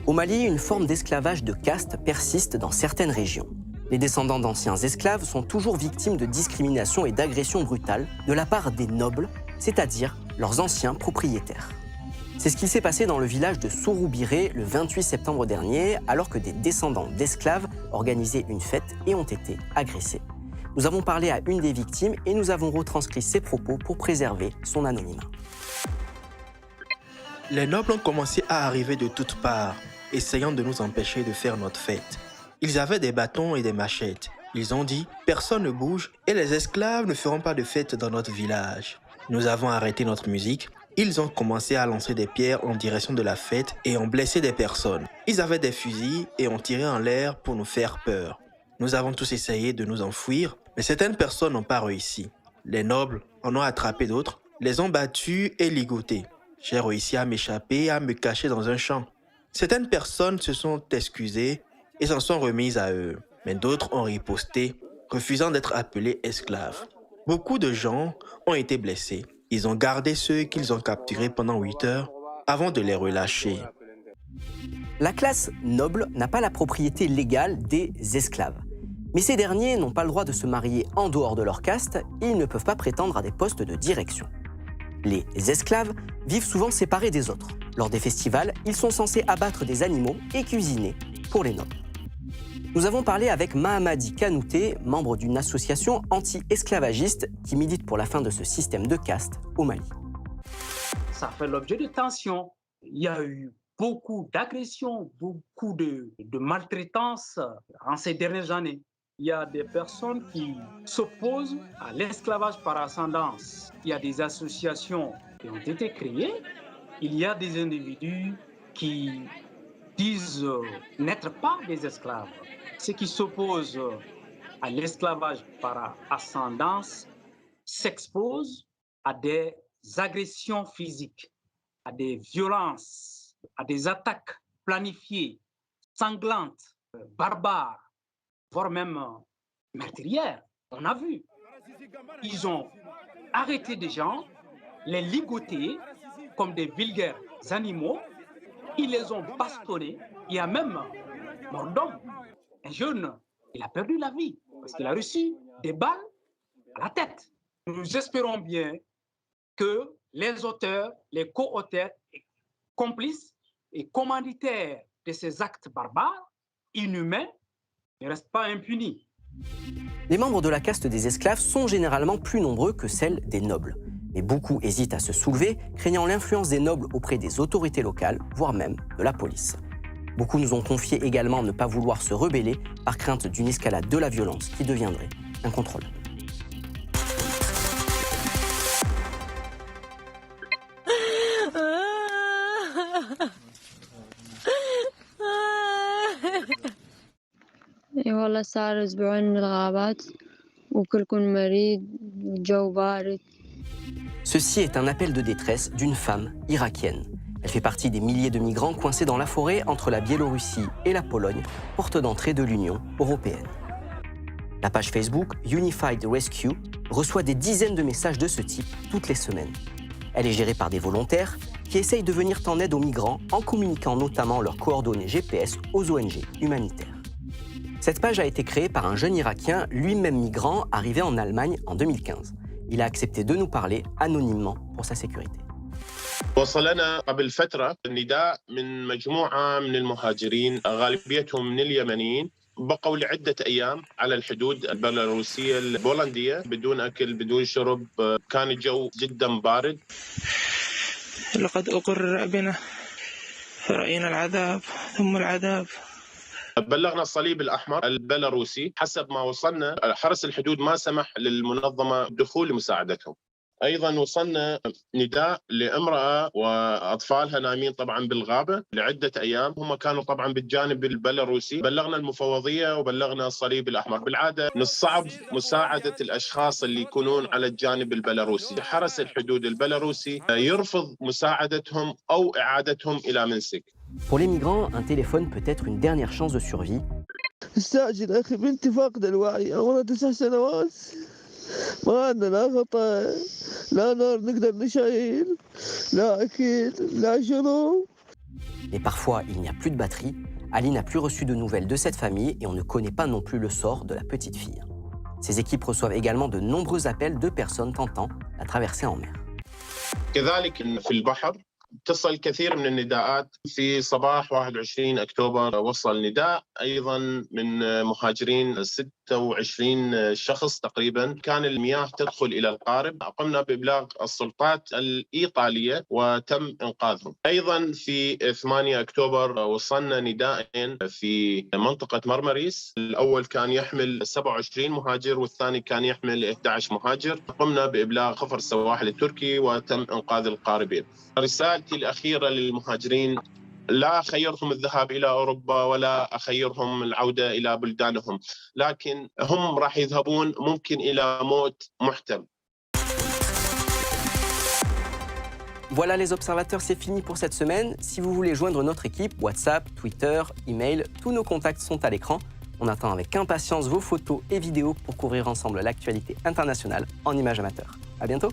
Au Mali, une forme d'esclavage de caste persiste dans certaines régions. Les descendants d'anciens esclaves sont toujours victimes de discrimination et d'agressions brutales de la part des nobles, c'est-à-dire leurs anciens propriétaires. C'est ce qui s'est passé dans le village de Souroubiré le 28 septembre dernier, alors que des descendants d'esclaves organisaient une fête et ont été agressés. Nous avons parlé à une des victimes et nous avons retranscrit ses propos pour préserver son anonymat. Les nobles ont commencé à arriver de toutes parts, essayant de nous empêcher de faire notre fête. Ils avaient des bâtons et des machettes. Ils ont dit « Personne ne bouge et les esclaves ne feront pas de fête dans notre village ». Nous avons arrêté notre musique. Ils ont commencé à lancer des pierres en direction de la fête et ont blessé des personnes. Ils avaient des fusils et ont tiré en l'air pour nous faire peur. Nous avons tous essayé de nous enfuir, mais certaines personnes n'ont pas réussi. Les nobles en ont attrapé d'autres, les ont battus et ligotés. J'ai réussi à m'échapper et à me cacher dans un champ. Certaines personnes se sont excusées et s'en sont remises à eux, mais d'autres ont riposté, refusant d'être appelés esclaves. Beaucoup de gens ont été blessés. Ils ont gardé ceux qu'ils ont capturés pendant 8 heures avant de les relâcher. La classe noble n'a pas la propriété légale des esclaves. Mais ces derniers n'ont pas le droit de se marier en dehors de leur caste et ils ne peuvent pas prétendre à des postes de direction. Les esclaves vivent souvent séparés des autres. Lors des festivals, ils sont censés abattre des animaux et cuisiner pour les nobles. Nous avons parlé avec Mahamadi Kanouté, membre d'une association anti-esclavagiste qui milite pour la fin de ce système de caste au Mali. Ça fait l'objet de tensions. Il y a eu beaucoup d'agressions, beaucoup de maltraitance en ces dernières années. Il y a des personnes qui s'opposent à l'esclavage par ascendance. Il y a des associations qui ont été créées. Il y a des individus qui disent n'être pas des esclaves. Ceux qui s'opposent à l'esclavage par ascendance s'exposent à des agressions physiques, à des violences, à des attaques planifiées, sanglantes, barbares, voire même meurtrières. On a vu. Ils ont arrêté des gens, les ligotés comme des vulgaires animaux. Ils les ont bastonnés. Il y a même mort d'homme. Un jeune, il a perdu la vie parce qu'il a reçu des balles à la tête. Nous espérons bien que les auteurs, les co-auteurs, complices et commanditaires de ces actes barbares, inhumains, ne restent pas impunis. Les membres de la caste des esclaves sont généralement plus nombreux que celles des nobles. Mais beaucoup hésitent à se soulever, craignant l'influence des nobles auprès des autorités locales, voire même de la police. Beaucoup nous ont confié également ne pas vouloir se rebeller par crainte d'une escalade de la violence qui deviendrait incontrôlable. والله صار أسبوعين من الغابات وكلكم مريض والجو بارد. Ceci est un appel de détresse d'une femme irakienne. Elle fait partie des milliers de migrants coincés dans la forêt entre la Biélorussie et la Pologne, porte d'entrée de l'Union européenne. La page Facebook Unified Rescue reçoit des dizaines de messages de ce type toutes les semaines. Elle est gérée par des volontaires qui essayent de venir en aide aux migrants en communiquant notamment leurs coordonnées GPS aux ONG humanitaires. Cette page a été créée par un jeune Irakien, lui-même migrant, arrivé en Allemagne en 2015. Il a accepté de nous parler anonymement pour sa sécurité. وصلنا قبل فترة نداء من مجموعة من المهاجرين غالبيتهم من اليمنيين بقوا لعدة أيام على الحدود البيلاروسية البولندية بدون أكل بدون شرب كان الجو جدا بارد. لقد أقر بنا رأينا العذاب ثم العذاب. بلغنا الصليب الأحمر البيلاروسي حسب ما وصلنا حرس الحدود ما سمح للمنظمة الدخول لمساعدتهم. أيضا وصلنا نداء لامرأة وأطفالها نايمين طبعا بالغابة لعدة أيام هم كانوا طبعا بالجانب البيلاروسي بلغنا المفوضية وبلغنا الصليب الأحمر بالعادة من الصعب مساعدة الأشخاص اللي يكونون على الجانب البيلاروسي حرس الحدود البيلاروسي يرفض مساعدتهم أو إعادتهم إلى منسك. Pour les migrants, un téléphone peut être une dernière chance de survie. استعجل أخي بنتي فاقدة الوعي عمرها 9 سنوات ما عندنا غطاء لا نار نقدر نشيل لا أكل لا شرب Mais parfois, il n'y a plus de batterie, Ali n'a plus reçu de nouvelles de cette famille et on ne connaît pas non plus le sort de la petite fille. Ces équipes reçoivent également de nombreux appels de personnes tentant la traversée en mer. كذلك في البحر تصل الكثير من النداءات. في صباح 21 أكتوبر وصل نداء أيضا من مهاجرين 26 شخص تقريبا. كان المياه تدخل إلى القارب. قمنا بإبلاغ السلطات الإيطالية وتم إنقاذهم. أيضا في 8 أكتوبر وصلنا نداءين في منطقة مرمريس. الأول كان يحمل 27 مهاجر والثاني كان يحمل 11 مهاجر. قمنا بإبلاغ خفر السواحل التركي وتم إنقاذ القاربين. رسالتي الأخيرة للمهاجرين: لا أخيرهم الذهاب إلى أوروبا ولا أخيرهم العودة إلى بلدانهم، لكن هم راح يذهبون ممكن إلى موت محتم. Voilà les observateurs, c'est fini pour cette semaine. Si vous voulez joindre notre équipe, WhatsApp, Twitter, email, tous nos contacts sont à l'écran. On attend avec impatience vos photos et vidéos pour couvrir ensemble l'actualité internationale en images amateurs. À bientôt.